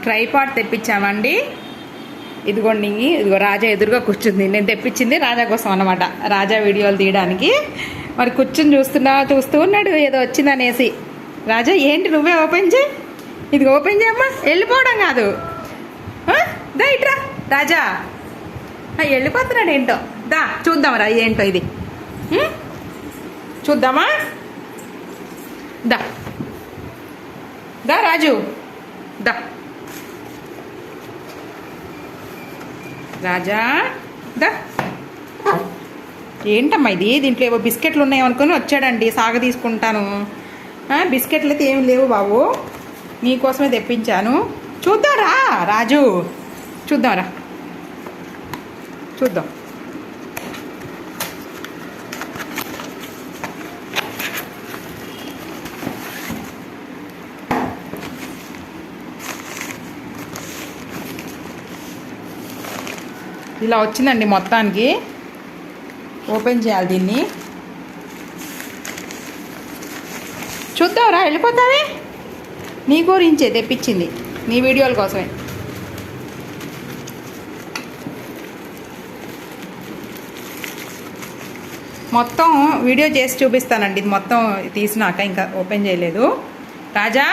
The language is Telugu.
ట్రైపాడ్ తెప్పించామండి. ఇదిగోండి, ఇదిగో రాజా ఎదురుగా కూర్చుంది. నేను తెప్పించింది రాజా కోసం అన్నమాట, రాజా వీడియోలు తీయడానికి. మరి కూర్చుని చూస్తూ ఉన్నాడు ఏదో వచ్చిందనేసి. రాజా ఏంటి, నువ్వే ఓపెన్ చేయి. ఇది ఓపెన్ చేయమ్మా. వెళ్ళిపోవడం కాదు, దా ఇట్రా రాజా. వెళ్ళిపోతున్నాడు ఏంటో. దా చూద్దామరా ఏంటో ఇది. చూద్దామా. దా దా రాజు, దా రాజా, దా. ఏంటమ్మా ఇది, దీంట్లో ఏవో బిస్కెట్లు ఉన్నాయనుకొని వచ్చాడండి. సాగ తీసుకుంటాను. బిస్కెట్లు అయితే ఏమి లేవు బాబు, నీకోసమే తెప్పించాను. చూద్దాంరా రాజు, చూద్దాంరా, చూద్దాం. ఇలా వచ్చిందండి మొత్తానికి. ఓపెన్ చేయాలి దీన్ని. చూద్దాంరా, వెళ్ళిపోతావే. నీ గురించే తెప్పించింది, నీ వీడియోల కోసమే. మొత్తం వీడియో చేసి చూపిస్తానండి. ఇది మొత్తం తీసినాక ఇంకా ఓపెన్ చేయలేదు. రాజా